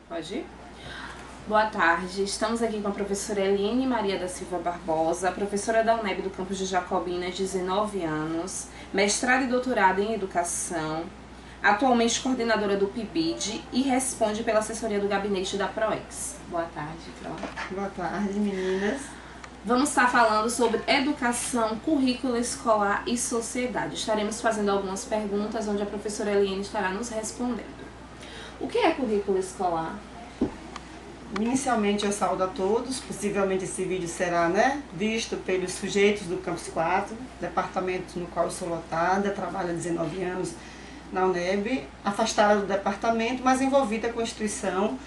Pode ir? Boa tarde, estamos aqui com a professora Eliane Maria da Silva Barbosa, professora da UNEB do campus de Jacobina, 19 anos, mestrado e doutorado em educação, atualmente coordenadora do PIBID e responde pela assessoria do gabinete da PROEX. Boa tarde, Pro. Boa tarde, meninas. Vamos estar falando sobre educação, currículo escolar e sociedade. Estaremos fazendo algumas perguntas onde a professora Eliane estará nos respondendo. O que é currículo escolar? Inicialmente eu saúdo a todos, possivelmente esse vídeo será visto pelos sujeitos do Campus 4, departamento no qual eu sou lotada, trabalho há 19 anos na UNEB, afastada do departamento, mas envolvida com a instituição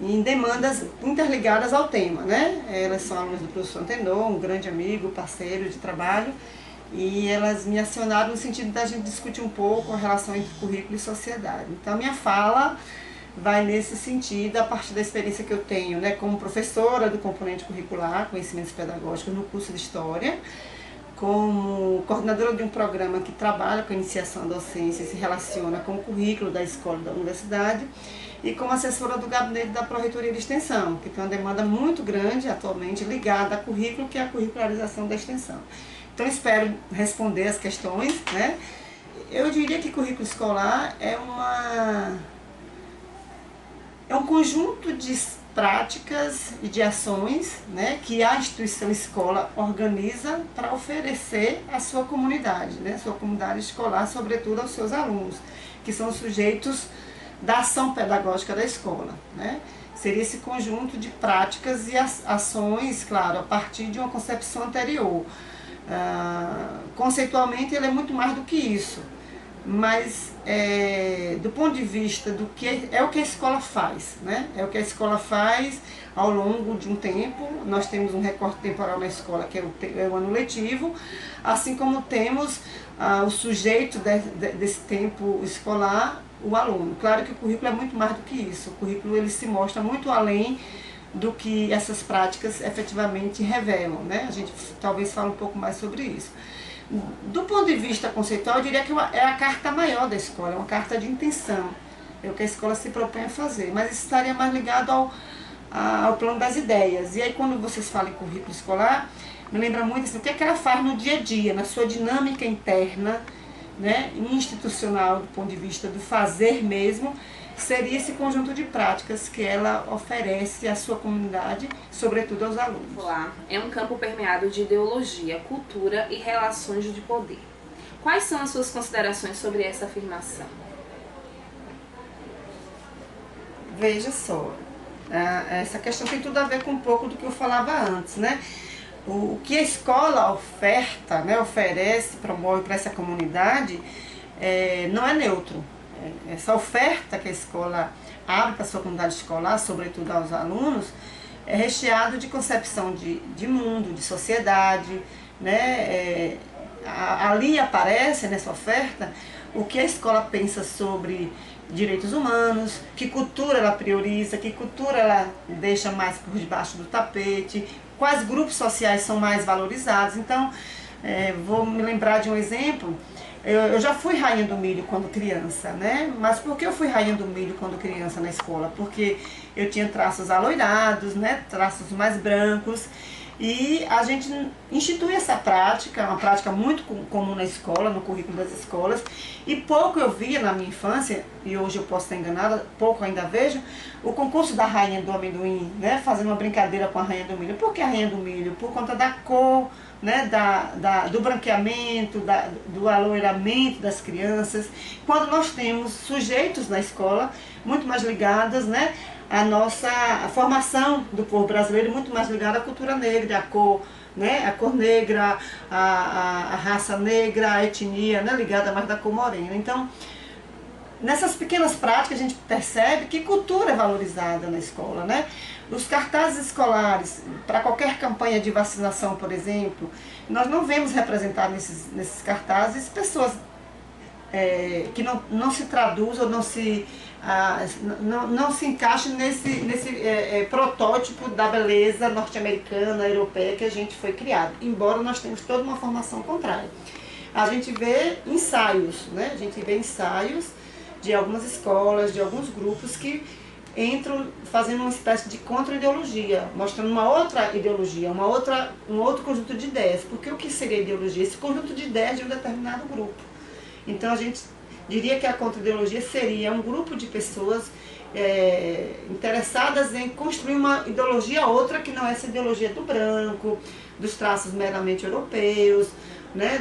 em demandas interligadas ao tema, Elas são alunas do professor Antenor, um grande amigo, parceiro de trabalho, e elas me acionaram no sentido da gente discutir um pouco a relação entre currículo e sociedade. Então a minha fala vai nesse sentido, a partir da experiência que eu tenho como professora do componente curricular, conhecimentos pedagógicos no curso de História, como coordenadora de um programa que trabalha com a iniciação à docência e se relaciona com o currículo da escola e da universidade, e como assessora do gabinete da Pró-Reitoria de Extensão, que tem uma demanda muito grande atualmente ligada a currículo, que é a curricularização da extensão. Então espero responder as questões. Eu diria que currículo escolar é um conjunto de práticas e de ações que a instituição escola organiza para oferecer à sua comunidade, sua comunidade escolar, sobretudo aos seus alunos, que são os sujeitos da ação pedagógica da escola. Seria esse conjunto de práticas e ações, claro, a partir de uma concepção anterior. Conceitualmente ele é muito mais do que isso, mas do ponto de vista do que é o que a escola faz, é o que a escola faz ao longo de um tempo. Nós temos um recorte temporal na escola, que é o ano letivo, assim como temos o sujeito desse tempo escolar, o aluno. Claro que o currículo é muito mais do que isso. O currículo ele se mostra muito além do que essas práticas efetivamente revelam. A gente talvez fale um pouco mais sobre isso. Do ponto de vista conceitual, eu diria que é a carta maior da escola, é uma carta de intenção, é o que a escola se propõe a fazer, mas isso estaria mais ligado ao plano das ideias. E aí quando vocês falam em currículo escolar, me lembra muito assim, o que é que ela faz no dia a dia, na sua dinâmica interna, institucional, do ponto de vista do fazer mesmo, seria esse conjunto de práticas que ela oferece à sua comunidade, sobretudo aos alunos. É um campo permeado de ideologia, cultura e relações de poder. Quais são as suas considerações sobre essa afirmação? Veja só, essa questão tem tudo a ver com um pouco do que eu falava antes, O que a escola oferta, oferece, promove para essa comunidade, não é neutro. Essa oferta que a escola abre para a sua comunidade escolar, sobretudo aos alunos, é recheado de concepção de mundo, de sociedade. Ali aparece nessa oferta o que a escola pensa sobre direitos humanos, que cultura ela prioriza, que cultura ela deixa mais por debaixo do tapete, quais grupos sociais são mais valorizados. Então, vou me lembrar de um exemplo. Eu já fui rainha do milho quando criança, Mas por que eu fui rainha do milho quando criança na escola? Porque eu tinha traços aloirados, traços mais brancos, e a gente institui essa prática, uma prática muito comum na escola, no currículo das escolas, e pouco eu via na minha infância, e hoje eu posso estar enganada, pouco ainda vejo, o concurso da rainha do amendoim, fazendo uma brincadeira com a rainha do milho. Por que a rainha do milho? Por conta da cor, do branqueamento, do aloiramento das crianças, quando nós temos sujeitos na escola muito mais ligadas, a nossa formação do povo brasileiro, muito mais ligada à cultura negra, à cor, a cor negra, a raça negra, a etnia, ligada mais da cor morena. Então, nessas pequenas práticas a gente percebe que cultura é valorizada na escola, Os cartazes escolares, para qualquer campanha de vacinação, por exemplo, nós não vemos representar nesses cartazes pessoas que não se traduzam, não se encaixe nesse protótipo da beleza norte-americana, europeia que a gente foi criado, embora nós tenhamos toda uma formação contrária. A gente vê ensaios, A gente vê ensaios de algumas escolas, de alguns grupos que entram fazendo uma espécie de contra-ideologia, mostrando uma outra ideologia, um outro conjunto de ideias. Porque o que seria ideologia? Esse conjunto de ideias de um determinado grupo. Então a gente diria que a contra-ideologia seria um grupo de pessoas interessadas em construir uma ideologia outra que não é essa ideologia do branco, dos traços meramente europeus, né,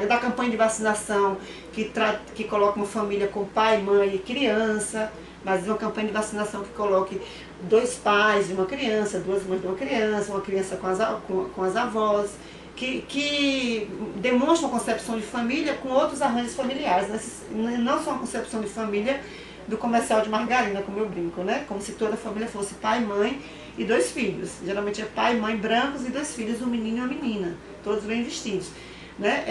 da campanha de vacinação que coloca uma família com pai, mãe e criança, mas uma campanha de vacinação que coloque 2 pais de uma criança, 2 mães de uma criança com as avós, que demonstra uma concepção de família com outros arranjos familiares, né? Não só uma concepção de família do comercial de margarina, como eu brinco, né? Como se toda a família fosse pai, mãe e 2 filhos. Geralmente é pai, mãe brancos e 2 filhos, um menino e uma menina, todos bem vestidos. Né?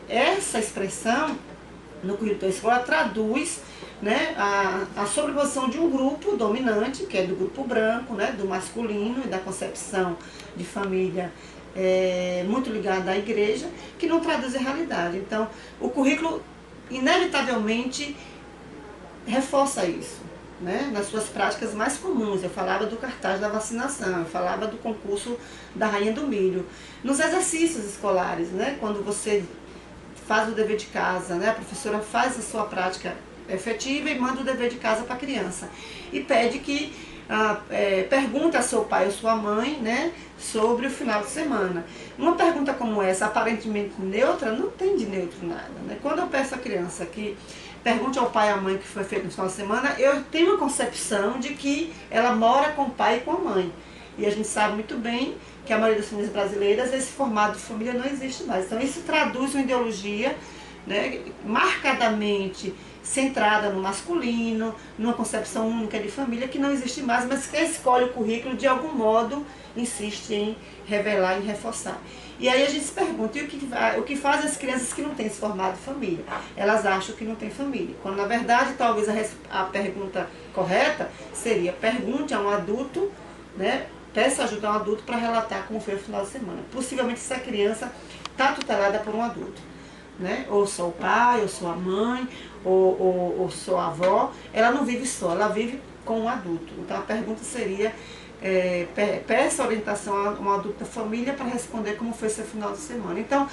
Essa expressão no currículo da escola traduz, né, a sobreposição de um grupo dominante, que é do grupo branco, né, do masculino e da concepção de família muito ligada à igreja, que não traduz a realidade. Então, o currículo inevitavelmente reforça isso, né, nas suas práticas mais comuns. Eu falava do cartaz da vacinação, eu falava do concurso da Rainha do Milho. Nos exercícios escolares, né, quando você faz o dever de casa, né, a professora faz a sua prática efetiva e manda o dever de casa para a criança. E pede que pergunte a seu pai ou sua mãe, né, sobre o final de semana. Uma pergunta como essa, aparentemente neutra, não tem de neutro nada. Né? Quando eu peço à criança que pergunte ao pai e à mãe o que foi feito no final de semana, eu tenho uma concepção de que ela mora com o pai e com a mãe. E a gente sabe muito bem que a maioria das famílias brasileiras, esse formato de família não existe mais. Então isso traduz uma ideologia, né, marcadamente centrada no masculino, numa concepção única de família que não existe mais, mas quem escolhe o currículo de algum modo insiste em revelar e reforçar. E aí a gente se pergunta, e o que fazem as crianças que não têm esse formato de família? Elas acham que não tem família, quando na verdade talvez a pergunta correta seria: pergunte a um adulto, né, peça ajuda a um adulto para relatar como foi o final de semana. Possivelmente essa criança está tutelada por um adulto, né? Ou sou o pai, ou sou a mãe, ou sou a avó. Ela não vive só, ela vive com um adulto. Então a pergunta seria: peça orientação a um adulto da família para responder como foi seu final de semana. Então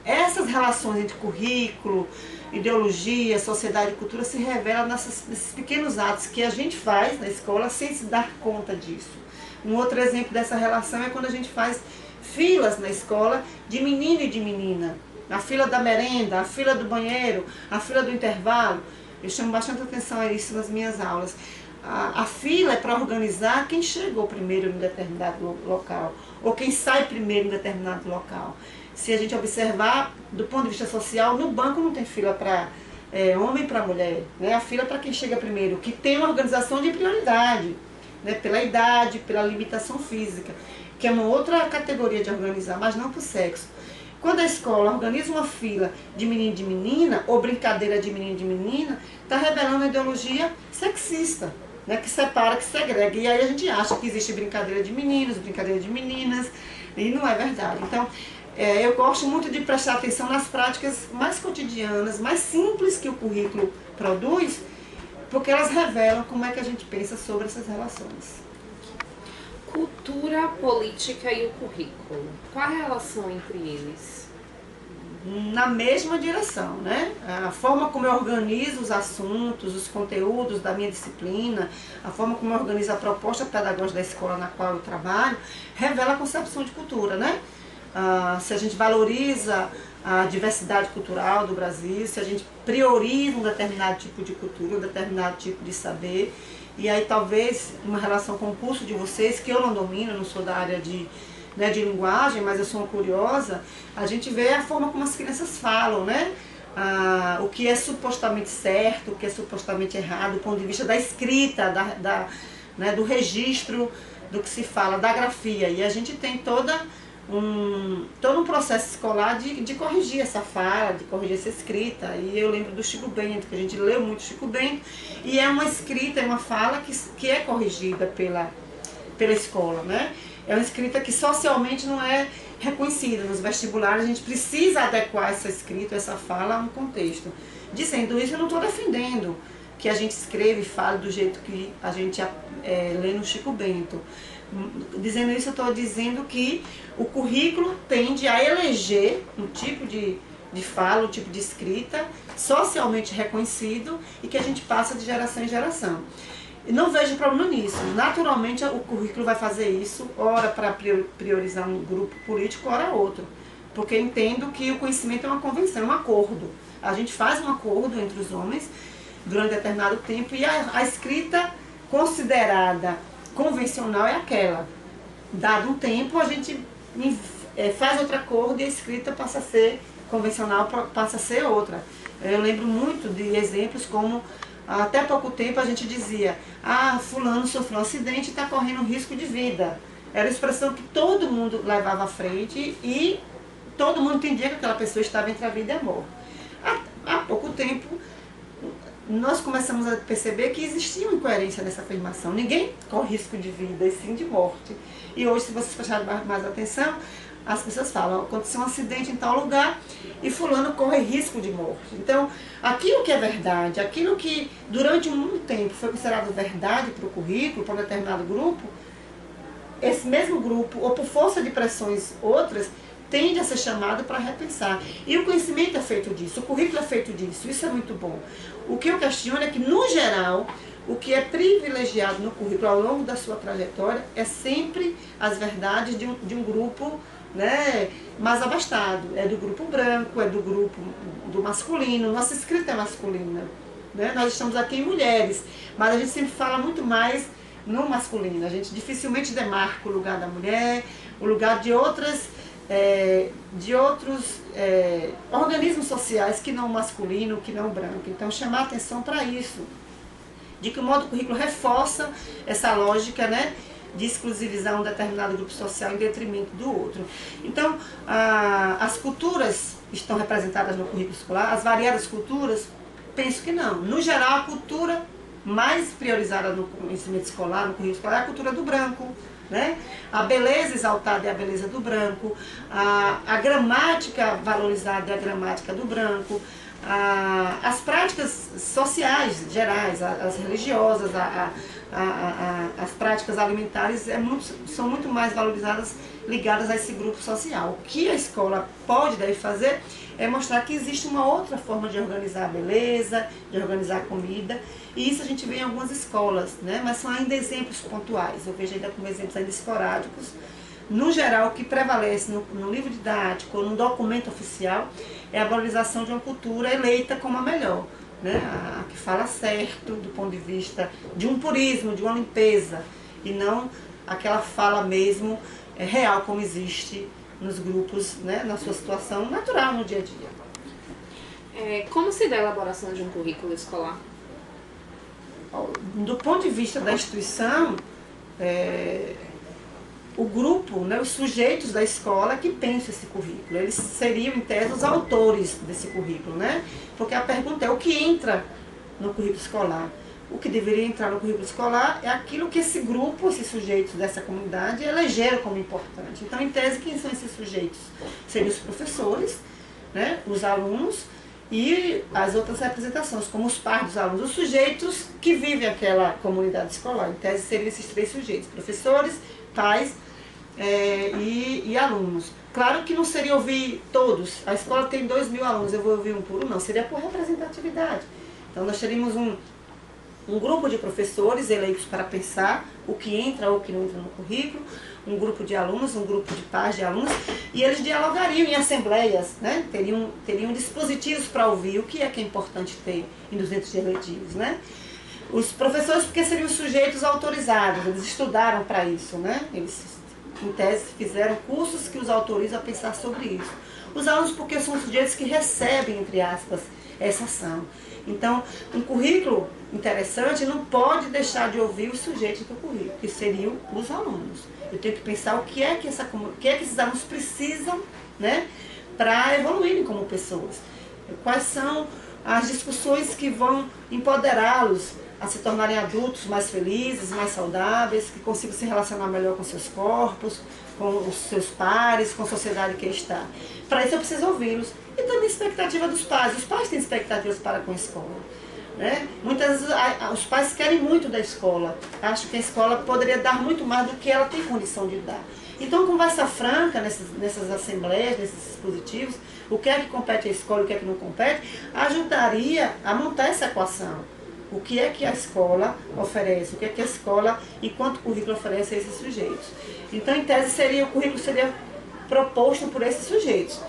essas relações entre currículo, ideologia, sociedade e cultura se revelam nesses pequenos atos que a gente faz na escola sem se dar conta disso. Um outro exemplo dessa relação é quando a gente faz filas na escola de menino e de menina. A fila da merenda, a fila do banheiro, a fila do intervalo. Eu chamo bastante atenção a isso nas minhas aulas. A fila é para organizar quem chegou primeiro em determinado local, ou quem sai primeiro em determinado local. Se a gente observar, do ponto de vista social, no banco não tem fila para homem e para mulher. Né? A fila é para quem chega primeiro, que tem uma organização de prioridade. Né, pela idade, pela limitação física, que é uma outra categoria de organizar, mas não por sexo. Quando a escola organiza uma fila de menino e de menina, ou brincadeira de menino e de menina, está revelando uma ideologia sexista, né, que separa, que segrega. E aí a gente acha que existe brincadeira de meninos, brincadeira de meninas, e não é verdade. Então, eu gosto muito de prestar atenção nas práticas mais cotidianas, mais simples que o currículo produz, porque elas revelam como é que a gente pensa sobre essas relações. Cultura, política e o currículo. Qual a relação entre eles? Na mesma direção, né? A forma como eu organizo os assuntos, os conteúdos da minha disciplina, a forma como eu organizo a proposta pedagógica da escola na qual eu trabalho, revela a concepção de cultura, né? Se a gente valoriza a diversidade cultural do Brasil, se a gente prioriza um determinado tipo de cultura, um determinado tipo de saber, e aí talvez uma relação com o curso de vocês, que eu não domino, eu não sou da área de linguagem, mas eu sou uma curiosa, a gente vê a forma como as crianças falam, né? O que é supostamente certo, o que é supostamente errado, do ponto de vista da escrita, né, do registro do que se fala, da grafia, e a gente tem todo um processo escolar de corrigir essa fala, de corrigir essa escrita. E eu lembro do Chico Bento, que a gente leu muito Chico Bento, e é uma escrita, é uma fala que é corrigida pela escola, né? É uma escrita que socialmente não é reconhecida. Nos vestibulares a gente precisa adequar essa escrita, essa fala a um contexto. Dizendo isso, eu não estou defendendo que a gente escreva e fale do jeito que a gente lê no Chico Bento. Dizendo isso, eu estou dizendo que o currículo tende a eleger um tipo de fala, um tipo de escrita socialmente reconhecido e que a gente passa de geração em geração. E não vejo problema nisso. Naturalmente, o currículo vai fazer isso, ora para priorizar um grupo político, ora outro. Porque eu entendo que o conhecimento é uma convenção, é um acordo. A gente faz um acordo entre os homens durante determinado tempo e a escrita considerada convencional é aquela. Dado um tempo, a gente faz outro acordo e a escrita passa a ser convencional, passa a ser outra. Eu lembro muito de exemplos como, até pouco tempo a gente dizia: ah, fulano sofreu um acidente e está correndo risco de vida. Era a expressão que todo mundo levava à frente e todo mundo entendia que aquela pessoa estava entre a vida e a morte. Há pouco tempo, nós começamos a perceber que existia uma incoerência nessa afirmação. Ninguém corre risco de vida, e sim de morte. E hoje, se vocês prestarem mais atenção, as pessoas falam: aconteceu um acidente em tal lugar e fulano corre risco de morte. Então, aquilo que é verdade, aquilo que durante muito tempo foi considerado verdade para o currículo, para um determinado grupo, esse mesmo grupo, ou por força de pressões outras, tende a ser chamado para repensar. E o conhecimento é feito disso, o currículo é feito disso, isso é muito bom. O que eu questiono é que, no geral, o que é privilegiado no currículo ao longo da sua trajetória é sempre as verdades de um grupo, né, mais abastado. É do grupo branco, é do grupo do masculino, nossa escrita é masculina. Né? Nós estamos aqui em mulheres, mas a gente sempre fala muito mais no masculino. A gente dificilmente demarca o lugar da mulher, o lugar de outros organismos sociais que não masculino, que não branco. Então, chamar atenção para isso. De que modo o currículo reforça essa lógica, né, de exclusivizar um determinado grupo social em detrimento do outro. Então, as culturas estão representadas no currículo escolar, as variadas culturas? Penso que não. No geral, a cultura mais priorizada no ensino escolar, no currículo escolar, é a cultura do branco. Né? A beleza exaltada é a beleza do branco, a gramática valorizada é a gramática do branco, as práticas sociais gerais, as religiosas, as práticas alimentares são muito mais valorizadas, ligadas a esse grupo social. O que a escola pode deve fazer é mostrar que existe uma outra forma de organizar a beleza, de organizar a comida, e isso a gente vê em algumas escolas, né? Mas são ainda exemplos pontuais, eu vejo ainda como exemplos ainda esporádicos. No geral, o que prevalece no livro didático ou no documento oficial é a valorização de uma cultura eleita como a melhor, né? A que fala certo do ponto de vista de um purismo, de uma limpeza, e não aquela fala mesmo real como existe nos grupos, né? Na sua situação natural no dia a dia. Como se dá a elaboração de um currículo escolar? Do ponto de vista da instituição, o grupo, né, os sujeitos da escola que pensam esse currículo, eles seriam, em tese, os autores desse currículo, né? Porque a pergunta é: o que entra no currículo escolar? O que deveria entrar no currículo escolar é aquilo que esse grupo, esses sujeitos dessa comunidade, elegeram como importante. Então, em tese, quem são esses sujeitos? Seriam os professores, né, os alunos e as outras representações, como os pais dos alunos, os sujeitos que vivem aquela comunidade escolar. Em tese, seriam esses três sujeitos: professores, pais e alunos. Claro que não seria ouvir todos. A escola tem 2.000 alunos, eu vou ouvir um por um? Não, seria por representatividade. Então, nós teríamos um grupo de professores eleitos para pensar o que entra ou o que não entra no currículo, um grupo de alunos, um grupo de pais de alunos, e eles dialogariam em assembleias, né? Teriam dispositivos para ouvir o que é importante ter nos centros eletivos, né? Os professores, porque seriam os sujeitos autorizados, eles estudaram para isso, né? Eles, em tese, fizeram cursos que os autorizam a pensar sobre isso. Os alunos, porque são sujeitos que recebem, entre aspas, essa ação. Então, um currículo interessante não pode deixar de ouvir os sujeitos do currículo, que seriam os alunos. Eu tenho que pensar o que é que esses alunos precisam, né, para evoluírem como pessoas. Quais são as discussões que vão empoderá-los a se tornarem adultos mais felizes, mais saudáveis, que consigam se relacionar melhor com seus corpos, com os seus pares, com a sociedade que está. Para isso eu preciso ouvi-los. E também a expectativa dos pais. Os pais têm expectativas para com a escola. né? Muitas vezes os pais querem muito da escola, acham que a escola poderia dar muito mais do que ela tem condição de dar. Então, conversa franca nessas assembleias, nesses dispositivos, o que é que compete à escola e o que é que não compete, ajudaria a montar essa equação. O que é que a escola oferece, o que é que a escola e quanto currículo oferece a esses sujeitos. Então, em tese, o currículo seria proposto por esses sujeitos.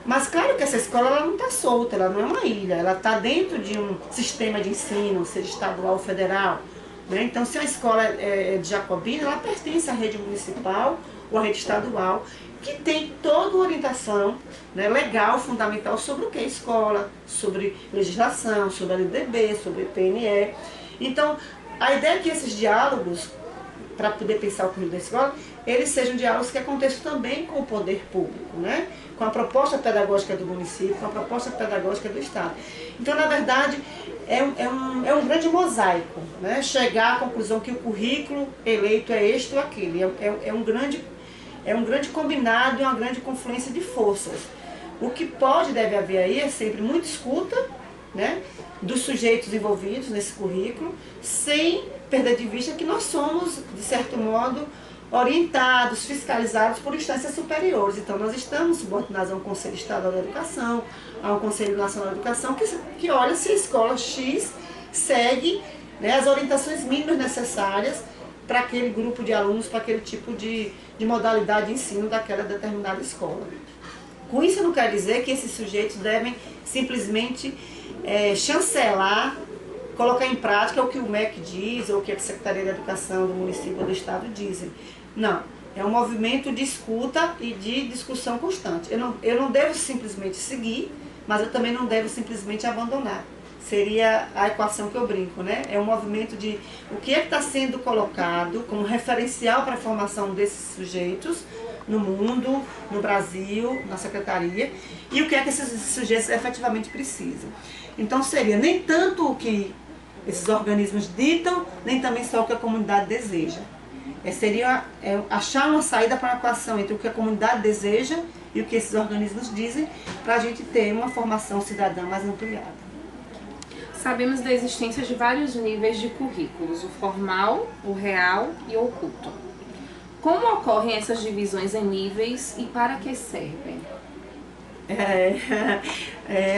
Mas claro que essa escola ela não está solta, ela não é uma ilha, ela está dentro de um sistema de ensino, seja estadual ou federal. Né? Então, se a escola é de Jacobina, ela pertence à rede municipal ou à rede estadual, que tem toda uma orientação, né, legal, fundamental sobre o que é escola, sobre legislação, sobre a LDB, sobre PNE. Então, a ideia é que esses diálogos, para poder pensar o currículo da escola, eles sejam diálogos que aconteçam também com o poder público, né? Com a proposta pedagógica do município, com a proposta pedagógica do Estado. Então, na verdade, é um grande mosaico, né? Chegar à conclusão que o currículo eleito é este ou aquele. É um grande combinado e uma grande confluência de forças. O que pode e deve haver aí é sempre muita escuta, né, dos sujeitos envolvidos nesse currículo, sem perder de vista que nós somos, de certo modo, orientados, fiscalizados por instâncias superiores. Então, nós estamos subordinados a um Conselho Estadual da Educação, a um Conselho Nacional da Educação, que olha se a escola X segue, né, as orientações mínimas necessárias para aquele grupo de alunos, para aquele tipo de modalidade de ensino daquela determinada escola. Com isso, eu não quero dizer que esses sujeitos devem simplesmente chancelar, colocar em prática o que o MEC diz ou o que a Secretaria da Educação do município ou do Estado dizem. Não, é um movimento de escuta e de discussão constante. Eu não devo simplesmente seguir, mas eu também não devo simplesmente abandonar. Seria a equação que eu brinco, né? É um movimento de o que é que está sendo colocado como referencial para a formação desses sujeitos no mundo, no Brasil, na Secretaria, e o que é que esses sujeitos efetivamente precisam. Então seria nem tanto o que esses organismos ditam, nem também só o que a comunidade deseja. Seria achar uma saída para a equação entre o que a comunidade deseja e o que esses organismos dizem, para a gente ter uma formação cidadã mais ampliada. Sabemos da existência de vários níveis de currículos, o formal, o real e o oculto. Como ocorrem essas divisões em níveis e para que servem?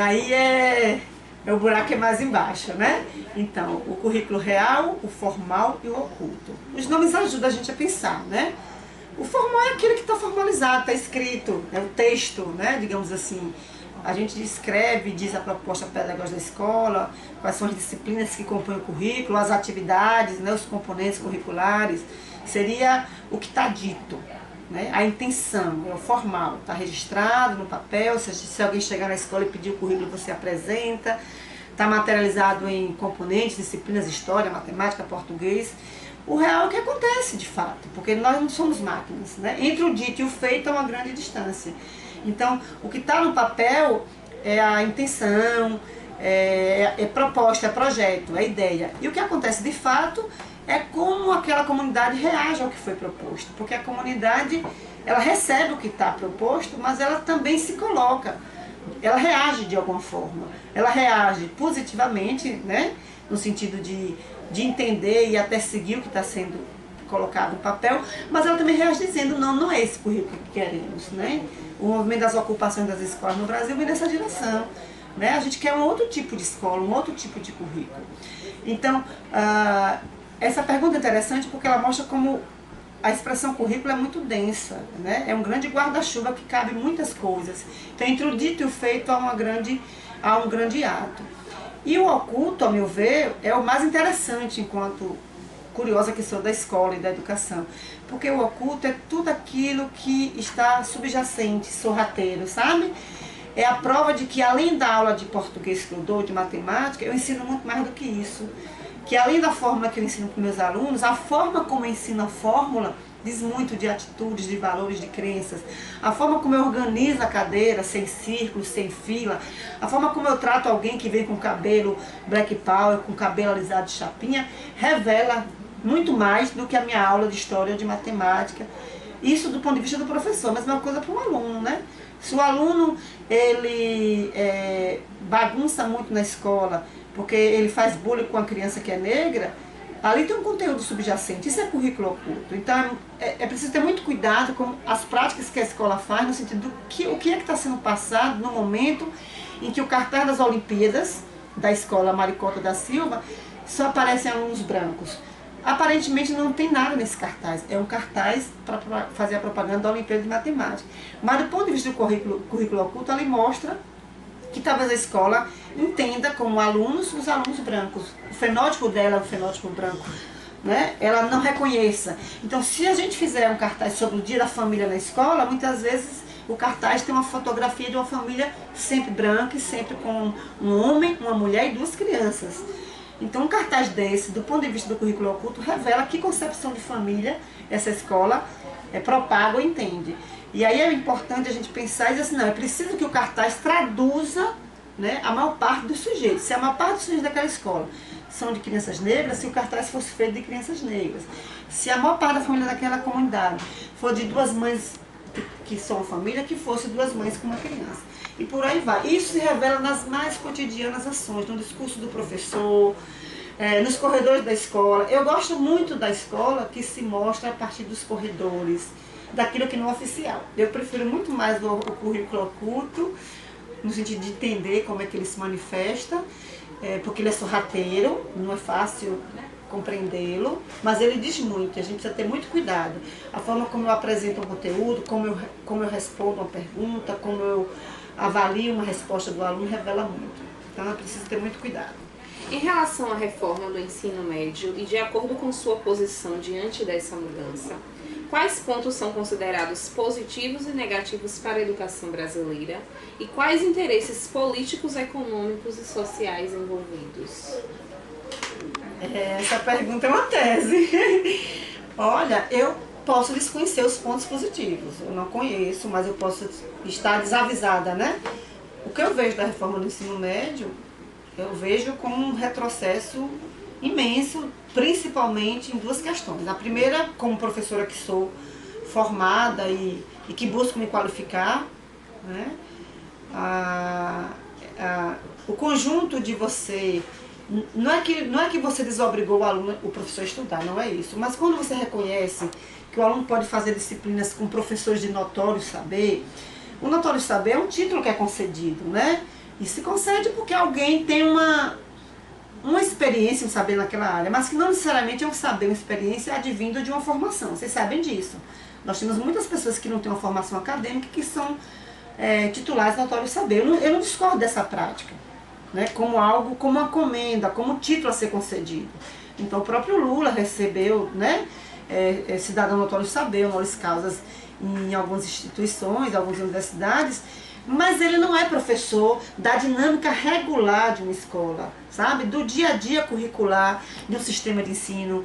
Aí o buraco é mais embaixo, né? Então, o currículo real, o formal e o oculto. Os nomes ajudam a gente a pensar, né? O formal é aquilo que está formalizado, está escrito, é o texto, né? Digamos assim. A gente escreve, diz a proposta pedagógica da escola, quais são as disciplinas que compõem o currículo, as atividades, né, os componentes curriculares. Seria o que está dito, né? A intenção, é o formal, está registrado no papel, se alguém chegar na escola e pedir o currículo, você apresenta, está materializado em componentes, disciplinas, história, matemática, português. O real é o que acontece de fato, porque nós não somos máquinas, né? Entre o dito e o feito há uma grande distância. Então, o que está no papel é a intenção, é proposta, é projeto, é ideia. E o que acontece de fato é como aquela comunidade reage ao que foi proposto. Porque a comunidade, ela recebe o que está proposto, mas ela também se coloca, ela reage de alguma forma. Ela reage positivamente, né, no sentido de entender e até seguir o que está sendo colocado no papel, mas ela também reage dizendo, não é esse currículo que queremos, né? O movimento das ocupações das escolas no Brasil vem nessa direção, né? A gente quer um outro tipo de escola, um outro tipo de currículo. Então, essa pergunta é interessante porque ela mostra como a expressão currículo é muito densa, né? É um grande guarda-chuva que cabe muitas coisas. Então, entre o dito e o feito há um grande ato. E o oculto, ao meu ver, é o mais interessante enquanto curiosa que sou da escola e da educação, porque o oculto é tudo aquilo que está subjacente, sorrateiro, sabe? É a prova de que além da aula de português que eu dou, de matemática, eu ensino muito mais do que isso. Que além da forma que eu ensino para meus alunos, a forma como eu ensino a fórmula diz muito de atitudes, de valores, de crenças. A forma como eu organizo a cadeira, sem círculos, sem fila. A forma como eu trato alguém que vem com cabelo black power, com cabelo alisado de chapinha, revela muito mais do que a minha aula de história ou de matemática. Isso do ponto de vista do professor, mas é uma coisa para um aluno, né? Se o aluno ele bagunça muito na escola porque ele faz bullying com a criança que é negra, ali tem um conteúdo subjacente, isso é currículo oculto. Então é preciso ter muito cuidado com as práticas que a escola faz, no sentido o que é que está sendo passado no momento em que o cartaz das Olimpíadas da escola Maricota da Silva só aparecem alunos brancos. Aparentemente não tem nada nesse cartaz, é um cartaz para fazer a propaganda da Olimpíada de Matemática. Mas do ponto de vista do currículo oculto, ele mostra que talvez a escola entenda como alunos os alunos brancos. O fenótipo dela é um fenótipo branco, né? Ela não reconheça. Então, se a gente fizer um cartaz sobre o Dia da Família na escola, muitas vezes o cartaz tem uma fotografia de uma família sempre branca e sempre com um homem, uma mulher e 2 crianças. Então, um cartaz desse, do ponto de vista do currículo oculto, revela que concepção de família essa escola propaga ou entende. E aí é importante a gente pensar e dizer assim, não, é preciso que o cartaz traduza, né, a maior parte dos sujeitos. Se a maior parte dos sujeitos daquela escola são de crianças negras, se o cartaz fosse feito de crianças negras. Se a maior parte da família daquela comunidade for de 2 mães que são família, que fosse 2 mães com uma criança. E por aí vai. Isso se revela nas mais cotidianas ações, no discurso do professor, nos corredores da escola. Eu gosto muito da escola que se mostra a partir dos corredores, daquilo que não é oficial. Eu prefiro muito mais o currículo oculto, no sentido de entender como é que ele se manifesta, porque ele é sorrateiro, não é fácil compreendê-lo, mas ele diz muito, a gente precisa ter muito cuidado. A forma como eu apresento um conteúdo, como eu respondo uma pergunta, como eu avalio uma resposta do aluno, revela muito. Então, eu preciso ter muito cuidado. Em relação à reforma do ensino médio e de acordo com sua posição diante dessa mudança, quais pontos são considerados positivos e negativos para a educação brasileira e quais interesses políticos, econômicos e sociais envolvidos? Essa pergunta é uma tese. Olha, eu posso desconhecer os pontos positivos. Eu não conheço, mas eu posso estar desavisada, né? O que eu vejo da reforma do ensino médio, eu vejo como um retrocesso imenso, principalmente em 2 questões. A primeira, como professora que sou formada e que busco me qualificar, né? O conjunto de você... Não é que você desobrigou o aluno, o professor a estudar, não é isso. Mas quando você reconhece que o aluno pode fazer disciplinas com professores de notório saber, o notório saber é um título que é concedido, né? E se concede porque alguém tem uma experiência, um saber naquela área, mas que não necessariamente é um saber, uma experiência advindo de uma formação. Vocês sabem disso. Nós temos muitas pessoas que não têm uma formação acadêmica que são titulares notório saber. Eu não discordo dessa prática, né, como algo, como uma comenda, como título a ser concedido. Então o próprio Lula recebeu, né, cidadão notório saber, honoris causas em algumas instituições, algumas universidades, mas ele não é professor da dinâmica regular de uma escola, sabe? Do dia a dia curricular de um sistema de ensino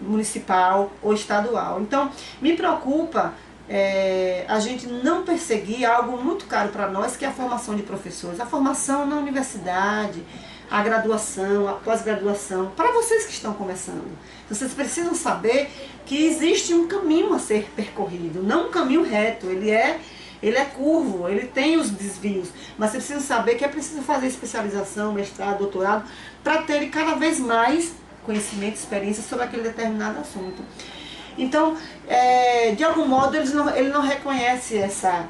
municipal ou estadual. Então me preocupa a gente não perseguir algo muito caro para nós, que é a formação de professores. A formação na universidade, a graduação, a pós-graduação, para vocês que estão começando. Vocês precisam saber que existe um caminho a ser percorrido, não um caminho reto, ele é curvo, ele tem os desvios, mas vocês precisam saber que é preciso fazer especialização, mestrado, doutorado, para terem cada vez mais conhecimento, experiência sobre aquele determinado assunto. Então, de algum modo, ele não reconhece essa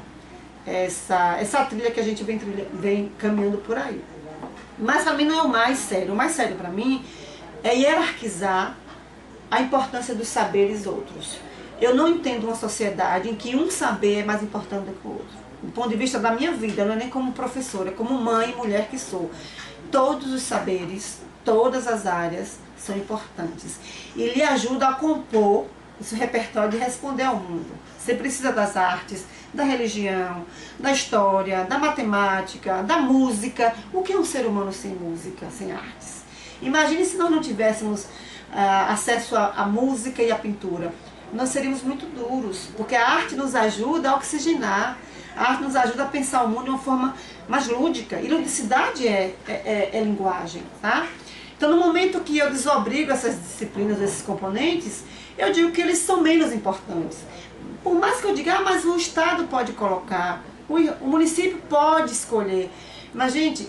trilha que a gente vem caminhando por aí. Mas para mim não é o mais sério. O mais sério para mim é hierarquizar a importância dos saberes outros. Eu não entendo uma sociedade em que um saber é mais importante do que o outro. Do ponto de vista da minha vida, não é nem como professora, é como mãe e mulher que sou. Todos os saberes, todas as áreas são importantes. E lhe ajuda a compor esse repertório de responder ao mundo. Você precisa das artes, da religião, da história, da matemática, da música. O que é um ser humano sem música, sem artes? Imagine se nós não tivéssemos acesso à música e à pintura. Nós seríamos muito duros, porque a arte nos ajuda a oxigenar, a arte nos ajuda a pensar o mundo de uma forma mais lúdica. E ludicidade é linguagem, tá? Então, no momento que eu desobrigo essas disciplinas, esses componentes, eu digo que eles são menos importantes. Por mais que eu diga, mas o Estado pode colocar, o município pode escolher. Mas, gente,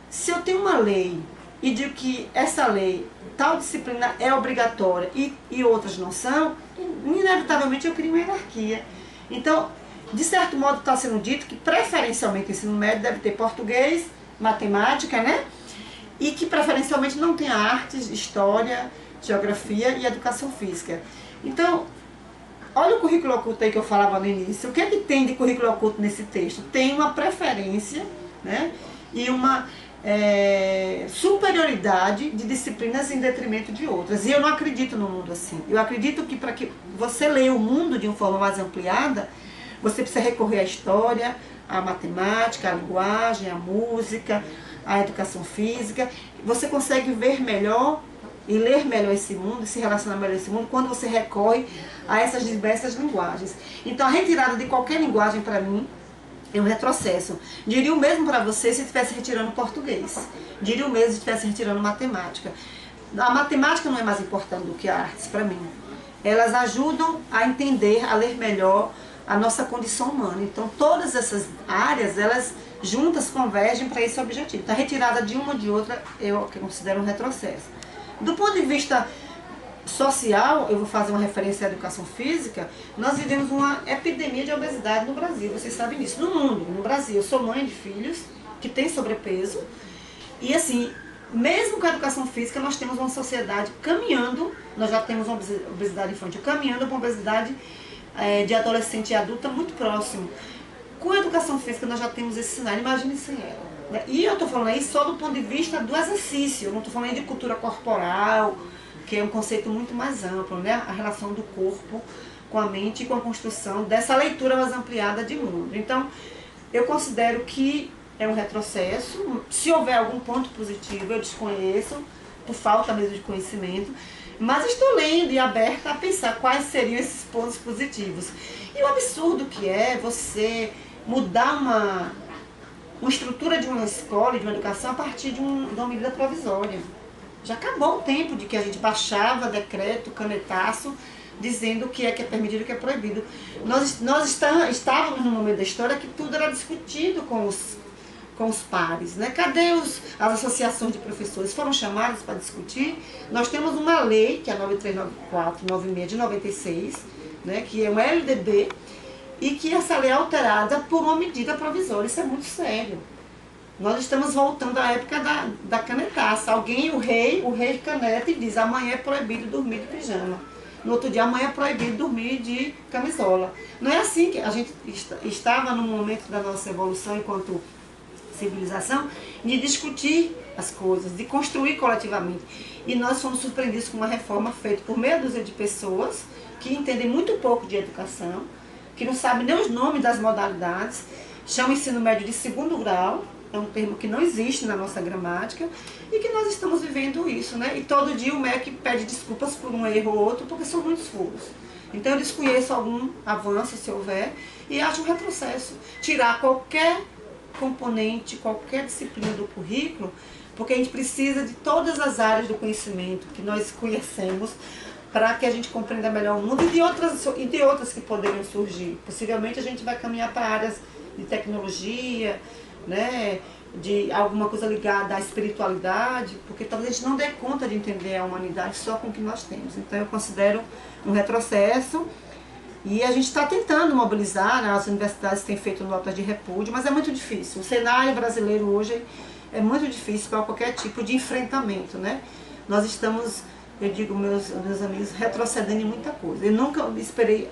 Se eu tenho uma lei e digo que essa lei, tal disciplina é obrigatória e outras não são, inevitavelmente eu crio uma hierarquia. Então, de certo modo, está sendo dito que preferencialmente o ensino médio deve ter português, matemática, né? E que preferencialmente não tenha artes, história, geografia e educação física. Então, olha o currículo oculto aí que eu falava no início. O que é que tem de currículo oculto nesse texto? Tem uma preferência, né? E uma superioridade de disciplinas em detrimento de outras. E eu não acredito no mundo assim. Eu acredito que para que você leia o mundo de uma forma mais ampliada, você precisa recorrer à história, à matemática, à linguagem, à música, à educação física. Você consegue ver melhor e ler melhor esse mundo, e se relacionar melhor esse mundo, quando você recorre a essas diversas linguagens. Então, a retirada de qualquer linguagem, para mim, é um retrocesso. Diria o mesmo para você se estivesse retirando português. Diria o mesmo se estivesse retirando matemática. A matemática não é mais importante do que a artes, para mim. Elas ajudam a entender, a ler melhor a nossa condição humana. Então, todas essas áreas, elas juntas convergem para esse objetivo. Então, a retirada de uma ou de outra, eu considero um retrocesso. Do ponto de vista social, eu vou fazer uma referência à educação física, nós vivemos uma epidemia de obesidade no Brasil, vocês sabem disso, no mundo, no Brasil. Eu sou mãe de filhos que têm sobrepeso e assim, mesmo com a educação física, nós temos uma sociedade caminhando, nós já temos uma obesidade infantil caminhando para uma obesidade de adolescente e adulta muito próximo. Com a educação física nós já temos esse cenário, imagine sem ela. E eu estou falando aí só do ponto de vista do exercício, eu não estou falando aí de cultura corporal, que é um conceito muito mais amplo, né? A relação do corpo com a mente e com a construção dessa leitura mais ampliada de mundo. Então, eu considero que é um retrocesso. Se houver algum ponto positivo, eu desconheço, por falta mesmo de conhecimento, mas estou lendo e aberta a pensar quais seriam esses pontos positivos. E o absurdo que é você mudar uma estrutura de uma escola e de uma educação a partir de uma medida provisória. Já acabou o tempo de que a gente baixava decreto, canetaço, dizendo o que é permitido e o que é proibido. Nós estávamos num momento da história que tudo era discutido com os pares, né? Cadê as associações de professores? Foram chamadas para discutir. Nós temos uma lei, que é a 9394-96 de 96, né? Que é um LDB, e que essa lei é alterada por uma medida provisória. Isso é muito sério. Nós estamos voltando à época da canetaça. O rei caneta e diz: amanhã é proibido dormir de pijama. No outro dia, amanhã é proibido dormir de camisola. Não é assim que a gente estava no momento da nossa evolução enquanto civilização, de discutir as coisas, de construir coletivamente. E nós fomos surpreendidos com uma reforma feita por meia dúzia de pessoas que entendem muito pouco de educação, que não sabem nem os nomes das modalidades, chamam ensino médio de segundo grau, é um termo que não existe na nossa gramática, e que nós estamos vivendo isso, né? E todo dia o MEC pede desculpas por um erro ou outro, porque são muitos furos. Então eu desconheço algum avanço, se houver, e acho um retrocesso. Tirar qualquer componente, qualquer disciplina do currículo, porque a gente precisa de todas as áreas do conhecimento que nós conhecemos para que a gente compreenda melhor o mundo e de outras que poderiam surgir. Possivelmente a gente vai caminhar para áreas de tecnologia, né, de alguma coisa ligada à espiritualidade, porque talvez a gente não dê conta de entender a humanidade só com o que nós temos. Então eu considero um retrocesso e a gente está tentando mobilizar, né, as universidades têm feito notas de repúdio, mas é muito difícil. O cenário brasileiro hoje é muito difícil para qualquer tipo de enfrentamento, né? Nós estamos, eu digo, meus amigos, retrocedendo em muita coisa. Eu nunca esperei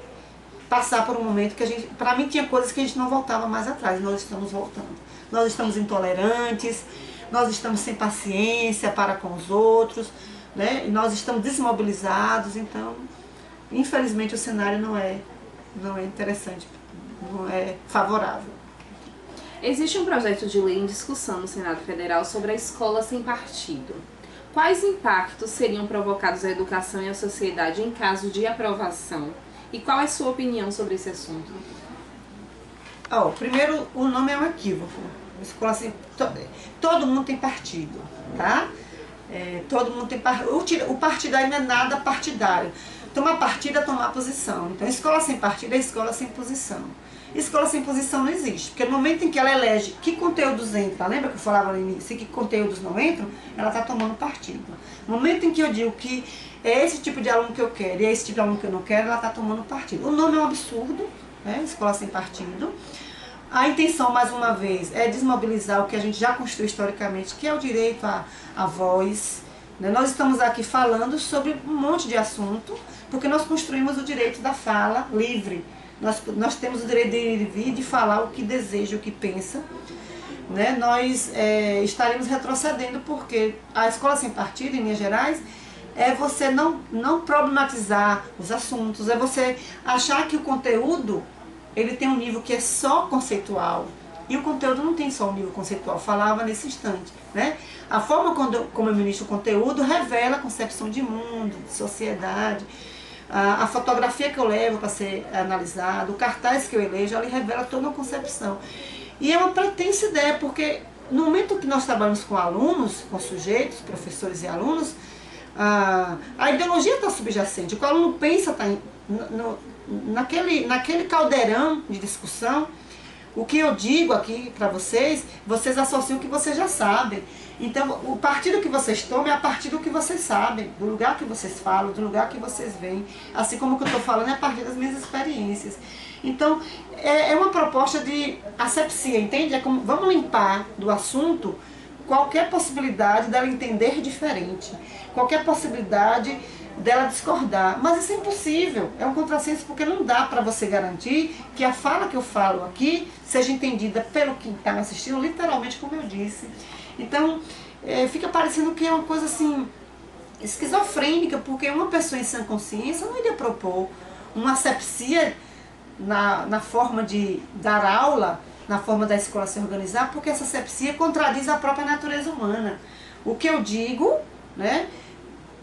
passar por um momento que a gente, para mim tinha coisas que a gente não voltava mais atrás, nós estamos voltando. Nós estamos intolerantes, nós estamos sem paciência para com os outros, né? E nós estamos desmobilizados, então, infelizmente o cenário não é interessante, não é favorável. Existe um projeto de lei em discussão no Senado Federal sobre a escola sem partido. Quais impactos seriam provocados à educação e à sociedade em caso de aprovação? E qual é a sua opinião sobre esse assunto? Primeiro, o nome é um equívoco. Escola assim, todo mundo tem partido, tá? Todo mundo tem partido. O partidário não é nada partidário. Tomar partido é tomar posição. Então, escola sem partido é escola sem posição. Escola sem posição não existe, porque no momento em que ela elege que conteúdos entram, lembra que eu falava no início, que conteúdos não entram, ela está tomando partido. No momento em que eu digo que é esse tipo de aluno que eu quero e é esse tipo de aluno que eu não quero, ela está tomando partido. O nome é um absurdo, né? Escola sem partido. A intenção, mais uma vez, é desmobilizar o que a gente já construiu historicamente, que é o direito à voz. Né? Nós estamos aqui falando sobre um monte de assunto, porque nós construímos o direito da fala livre. Nós temos o direito de ir e vir, de falar o que deseja, o que pensa. Né? Nós estaremos retrocedendo porque a escola sem partido, em linhas gerais, é você não problematizar os assuntos, é você achar que o conteúdo ele tem um nível que é só conceitual. E o conteúdo não tem só um nível conceitual, falava nesse instante. Né? A forma como eu ministro o conteúdo revela a concepção de mundo, de sociedade. A fotografia que eu levo para ser analisada, o cartaz que eu elejo, ele revela toda uma concepção. E é uma pretensa ideia, porque no momento que nós trabalhamos com alunos, com sujeitos, professores e alunos, a ideologia está subjacente. O que o aluno pensa está naquele caldeirão de discussão. O que eu digo aqui para vocês, vocês associam o que vocês já sabem. Então, o partido que vocês tomam é a partir do que vocês sabem, do lugar que vocês falam, do lugar que vocês veem. Assim como o que eu estou falando é a partir das minhas experiências. Então, é uma proposta de asepsia, entende? É como, vamos limpar do assunto qualquer possibilidade dela entender diferente, qualquer possibilidade dela discordar, mas isso é impossível, é um contrassenso, porque não dá para você garantir que a fala que eu falo aqui seja entendida pelo que está me assistindo, literalmente como eu disse. Então, fica parecendo que é uma coisa assim, esquizofrênica, porque uma pessoa em sã consciência não iria propor uma asepsia na forma de dar aula, na forma da escola se organizar, porque essa asepsia contradiz a própria natureza humana. O que eu digo, né?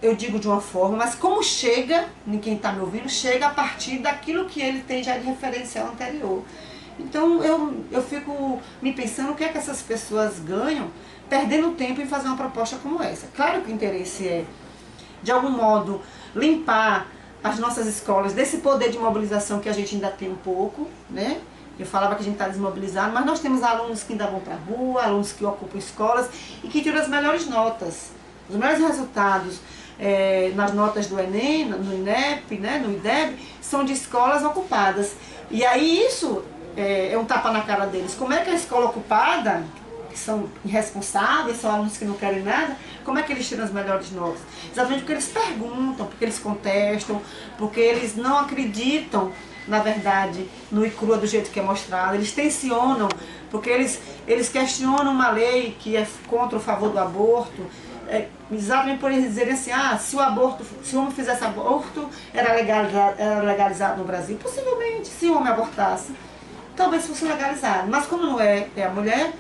Eu digo de uma forma, mas como chega, em quem está me ouvindo, chega a partir daquilo que ele tem já de referencial anterior. Então eu fico me pensando o que é que essas pessoas ganham perdendo tempo em fazer uma proposta como essa. Claro que o interesse é, de algum modo, limpar as nossas escolas desse poder de mobilização que a gente ainda tem um pouco, né? Eu falava que a gente está desmobilizado, mas nós temos alunos que ainda vão para a rua, alunos que ocupam escolas e que tiram as melhores notas, os melhores resultados. Nas notas do Enem, no INEP, né, no IDEB, são de escolas ocupadas. E aí isso é um tapa na cara deles. Como é que a escola ocupada, que são irresponsáveis, são alunos que não querem nada, como é que eles tiram as melhores notas? Exatamente porque eles perguntam, porque eles contestam, porque eles não acreditam, na verdade, no e crua do jeito que é mostrado. Eles tensionam, porque eles questionam uma lei que é contra o favor do aborto, exatamente por eles dizerem assim, se o homem fizesse aborto, era legalizado no Brasil. Possivelmente, se o homem abortasse, talvez fosse legalizado. Mas como não é a mulher,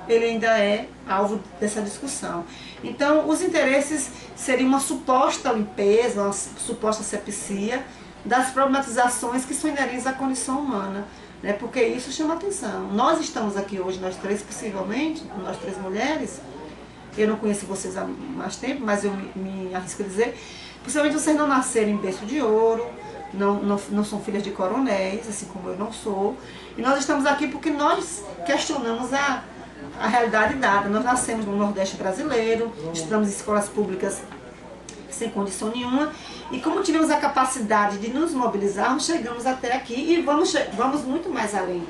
ele ainda é alvo dessa discussão. Então, os interesses seriam uma suposta limpeza, uma suposta asepsia das problematizações que são inerentes à condição humana. Né? Porque isso chama atenção. Nós estamos aqui hoje, nós três, possivelmente, nós três mulheres. Eu não conheço vocês há mais tempo, mas eu me arrisco a dizer, possivelmente vocês não nasceram em berço de ouro, não são filhas de coronéis, assim como eu não sou. E nós estamos aqui porque nós questionamos a realidade dada. Nós nascemos no Nordeste brasileiro, estudamos em escolas públicas sem condição nenhuma, e como tivemos a capacidade de nos mobilizarmos, chegamos até aqui e vamos muito mais além.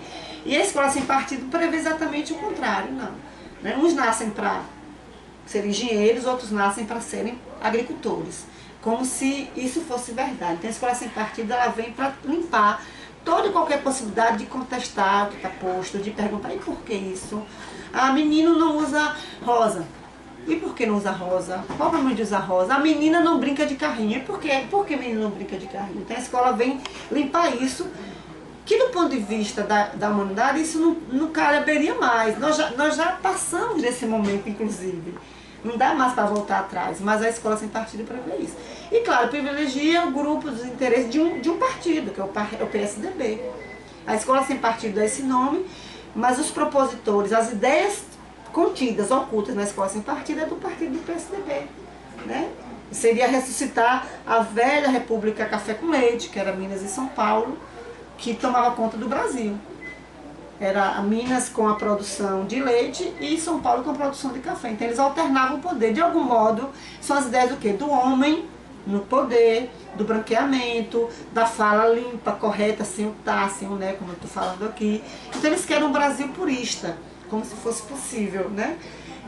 E a escola sem partido prevê exatamente o contrário, não. Né? Uns nascem para serem engenheiros, outros nascem para serem agricultores, como se isso fosse verdade. Então a escola sem partido ela vem para limpar toda e qualquer possibilidade de contestar o que está posto, de perguntar, e por que isso? Menino não usa rosa. E por que não usa rosa? Qual o problema de usar rosa? A menina não brinca de carrinho. E por que menino não brinca de carrinho? Então a escola vem limpar isso, que do ponto de vista da humanidade isso não caberia mais. Nós já passamos desse momento, inclusive. Não dá mais para voltar atrás, mas a escola sem partido prevê isso. E claro, privilegia o grupo dos interesses de um partido, que é o PSDB. A escola sem partido dá esse nome, mas os propositores, as ideias contidas, ocultas na escola sem partido é do partido do PSDB. Né? Seria ressuscitar a velha República Café com Leite, que era Minas e São Paulo, que tomava conta do Brasil. Era a Minas com a produção de leite e São Paulo com a produção de café. Então eles alternavam o poder. De algum modo, são as ideias do quê? Do homem no poder, do branqueamento, da fala limpa, correta, sem o tá, sem o né, como eu estou falando aqui. Então eles querem um Brasil purista, como se fosse possível, né?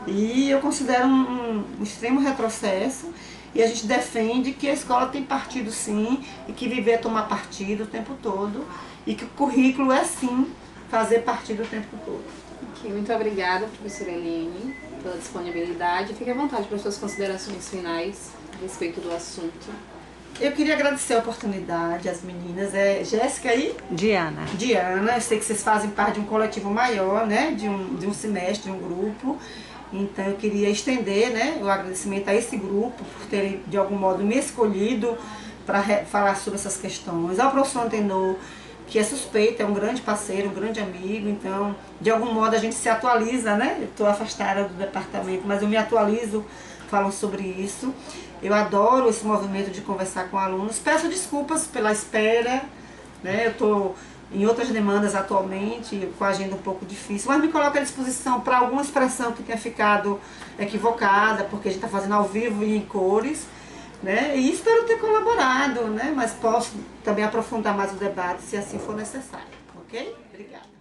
E eu considero um extremo retrocesso. E a gente defende que a escola tem partido sim, e que viver é tomar partido o tempo todo, e que o currículo é sim fazer partido o tempo todo. Ok, muito obrigada, professora Eliane, pela disponibilidade. Fique à vontade para as suas considerações finais a respeito do assunto. Eu queria agradecer a oportunidade às meninas, Jéssica e Diana. Diana. Eu sei que vocês fazem parte de um coletivo maior, né, de um semestre, um grupo. Então eu queria estender, né, o agradecimento a esse grupo por terem de algum modo me escolhido para falar sobre essas questões. Ao professor Antenor, que é suspeito, é um grande parceiro, um grande amigo, então de algum modo a gente se atualiza, né? Eu estou afastada do departamento, mas eu me atualizo falando sobre isso. Eu adoro esse movimento de conversar com alunos. Peço desculpas pela espera, né? Eu estou em outras demandas atualmente, com a agenda um pouco difícil, mas me coloco à disposição para alguma expressão que tenha ficado equivocada, porque a gente está fazendo ao vivo e em cores, né? E espero ter colaborado, né? Mas posso também aprofundar mais o debate se assim for necessário, ok? Obrigada.